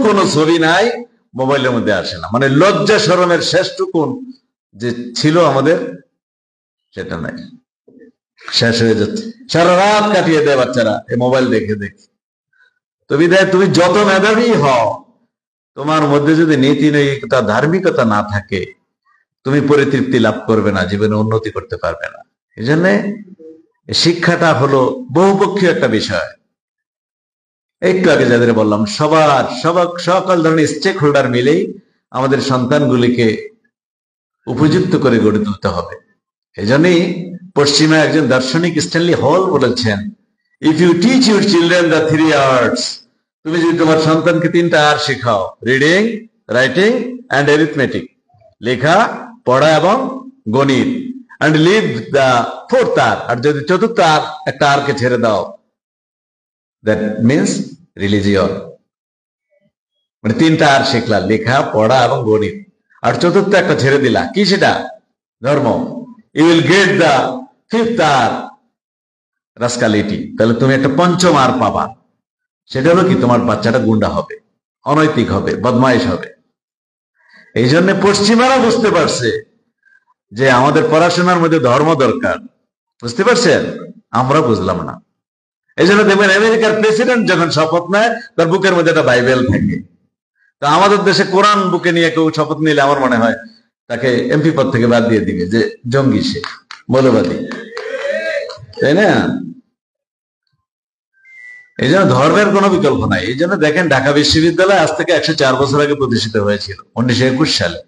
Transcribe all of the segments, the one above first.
কোনো ছবি নাই মোবাইলের মধ্যে আসে না। মানে লজ্জা শরমের শেষটুকুন যে ছিল আমাদের, সেটা নাই, শেষ হয়ে যাচ্ছে। সারা রাত কাটিয়ে দেয় বাচ্চারা এই মোবাইল দেখে দেখে। তো বিধায় তুমি যত মেধাবী হও, তোমার মধ্যে যদি নীতি নৈতিকতা ধার্মিকতা না থাকে, তুমি পরিতৃপ্তি লাভ করবে না, জীবনে উন্নতি করতে পারবে না। এই জন্য শিক্ষাটা হলো বহুপক্ষীয় একটা বিষয়। একটু আগে যাদের বললাম, সকল ধরনের স্টেক হোল্ডার মিলেই আমাদের সন্তানগুলিকে উপযুক্ত করে গড়ে তুলতে হবে। এই জন্যই পশ্চিমা একজন দার্শনিক স্ট্যানলি হল বলেছেন, if you teach your children the 3 arts, তুমি যদি তোমার সন্তানকে 3টা আর্ট শেখাও, রিডিং, রাইটিং অ্যান্ড অ্যারিথমেটিক, লেখা, পড়া এবং গণিত, and leave the 4th art, আর যদি 4th আর্ট একটা আর্টকে ছেড়ে দাও, দ্যাট মিনস রিলিজিয়ন। মানে 3টা আর্ট শিখলা, লেখা, পড়া এবং গণিত, আর 4th একটা ছেড়ে দিলা, কি সেটা? ধর্ম। You will get the 5th art, rascality. তাহলে তুমি একটা 5ম আর্ট পাবা। সেটা হলো কি? তোমার বাচ্চাটা গুন্ডা হবে, অনৈতিক হবে, বদমাইশ হবে। এই জন্য পশ্চিমারা বুঝতে পারছে যে আমাদের পড়াশোনার মধ্যে ধর্ম দরকার। বুঝতে পারছেন? আমরা বুঝলাম না। এই জন্য দেখবেন আমেরিকার প্রেসিডেন্ট যখন শপথ নেয়, তার বুকের মধ্যে একটা বাইবেল থাকে। তো আমাদের দেশে কোরআন বুকে নিয়ে কেউ শপথ নিলে আমার মনে হয় তাকে এমপি পদ থেকে বাদ দিয়ে দিবে, যে জঙ্গি, সে মৌলবাদী, তাই না? এই জন্য ধর্মের কোনো বিকল্প নাই। এই জন্য দেখেন, ঢাকা বিশ্ববিদ্যালয় আজ থেকে 104 বছর আগে প্রতিষ্ঠিত হয়েছিল, 1921 সালে।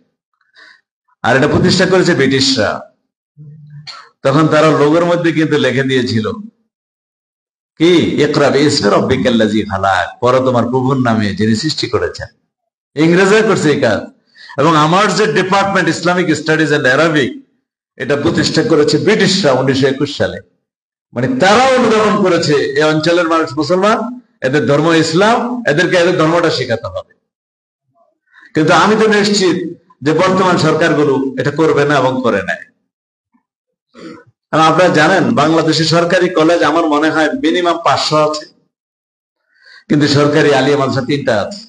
আর এটা প্রতিষ্ঠা করেছে ব্রিটিশরা। তখন তারা লোগোর মধ্যে কিন্তু লিখে দিয়েছিল কি, ইকরা বিসমি রাব্বিকাল্লাযী খালাক, পড়ো তোমার প্রভুর নামে যিনি সৃষ্টি করেছেন। ইংরেজরা করছে এই কাজ। এবং আমার যে department Islamic studies and Arabic, এটা প্রতিষ্ঠা করেছে ব্রিটিশরা 1921 সালে। মানে তারা অনুধাবন করেছে এই অঞ্চলের মানুষ মুসলমান, এদের ধর্ম ইসলাম, এদেরকে এদের ধর্মটা শেখাতে হবে। কিন্তু আমি তো নিশ্চিত যে বর্তমান সরকারগুলো এটা করবে না এবং করে নেয়। আপনারা জানেন, বাংলাদেশের সরকারি কলেজ আমার মনে হয় মিনিমাম 500 আছে, কিন্তু সরকারি আলিয়া মাদ্রাসা 3টা আছে।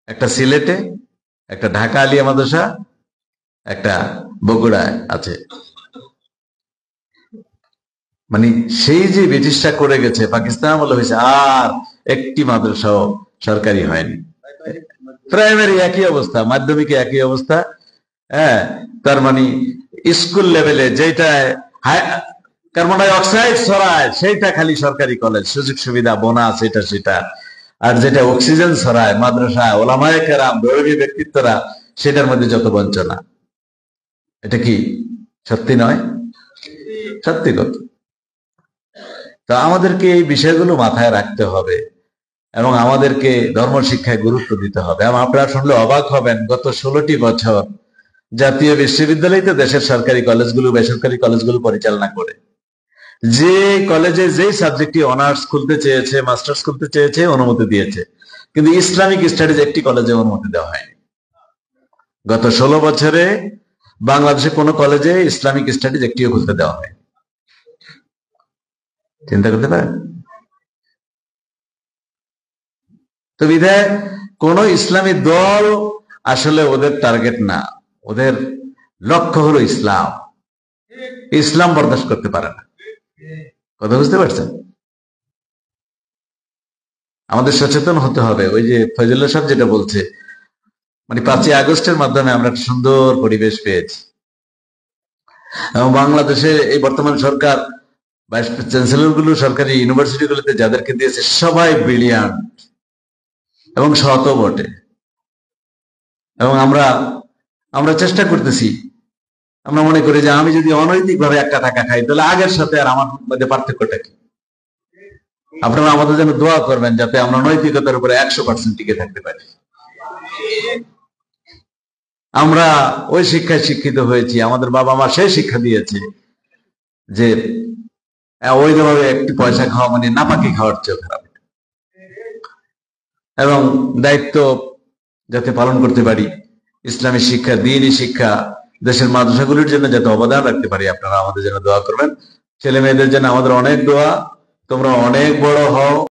একটা সিলেটে, একটা ঢাকা আলিয়া মাদ্রাসা, একটা বগুড়ায় আছে। মানে সেই যে ব্রিটিশরা করে গেছে, পাকিস্তান আমলে হয়েছে, আর একটি মাদ্রাসাও সরকারি হয়নি। প্রাইমারি একই অবস্থা, মাধ্যমিকে একই অবস্থা। হ্যাঁ, তার মানে স্কুল লেভেলে যেটা কার্বন ডাই অক্সাইড ছড়ায় সেইটা খালি সরকারি কলেজ, সুযোগ সুবিধা, বোনাস, এটা সেটা। আর যেটা অক্সিজেন ছড়ায়, মাদ্রাসা, ওলামায়ে কেরাম, ধর্মী ব্যক্তিত্বরা, সেটার মধ্যে যত বঞ্চনা। এটা কি সত্যি নয়? সত্যি কথা। তো আমাদেরকে এই বিষয়গুলো মাথায় রাখতে হবে এবং আমাদেরকে ধর্ম শিক্ষায় গুরুত্ব দিতে হবে। এবং আপনারা শুনলে অবাক হবেন, গত 16টি বছর জাতীয় বিশ্ববিদ্যালয় তো দেশের সরকারি কলেজগুলো, বেসরকারি কলেজগুলো পরিচালনা করে। যে কলেজে যেই সাবজেক্টটি অনার্স খুলতে চেয়েছে, মাস্টার্স খুলতে চেয়েছে, অনুমতি দিয়েছে, কিন্তু ইসলামিক স্টাডিজ একটি কলেজে অনুমতি দেওয়া হয়নি। গত 16 বছরে বাংলাদেশে কোন কলেজে ইসলামিক স্টাডিজ একটিও খুলতে দেওয়া হয়। চিন্তা করতে পারেন? তো বিধায় কোন ইসলামী দল আসলে ওদের টার্গেট না, ওদের লক্ষ্য হলো ইসলাম। ইসলাম বরদাস্ত করতে পারে না। কথা বুঝতে পারছেন? আমাদের সচেতন হতে হবে। ওই যে ফজলুল্লাহ সাহেব যেটা বলছে, মানে 5ই আগস্টের মাধ্যমে আমরা একটা সুন্দর পরিবেশ পেয়েছি এবং বাংলাদেশে এই বর্তমান সরকার, ভাইস চ্যান্সেলর গুলো, সরকারি ইউনিভার্সিটি গুলোতে যাদেরকে দিয়েছে, সবাই ব্রিলিয়ান্ট এবং সৎ বটে। এবং আমরা চেষ্টা করতেছি। আমরা মনে করি যে আমি যদি অনৈতিক ভাবে একটা টাকা খাই, তাহলে আগের সাথে আর আমার মধ্যে পার্থক্যটা কি? আপনারা আমাদের জন্য দোয়া করবেন যাতে আমরা নৈতিকতার উপরে 100% টিকে থাকতে পারি। আমরা ওই শিক্ষায় শিক্ষিত হয়েছি, আমাদের বাবা মা সেই শিক্ষা দিয়েছে যে ওইভাবে একটি পয়সা খাওয়া মানে নাপাকি খাওয়ার চেয়ে খারাপ। এবং দায়িত্ব যাতে পালন করতে পারি, ইসলামী শিক্ষা, দ্বীনি শিক্ষা, দেশের মাদ্রাসাগুলির জন্য যাতে অবদান রাখতে পারি, আপনারা আমাদের জন্য দোয়া করবেন। ছেলে মেয়েদের জন্য আমাদের অনেক দোয়া। তোমরা অনেক বড় হও।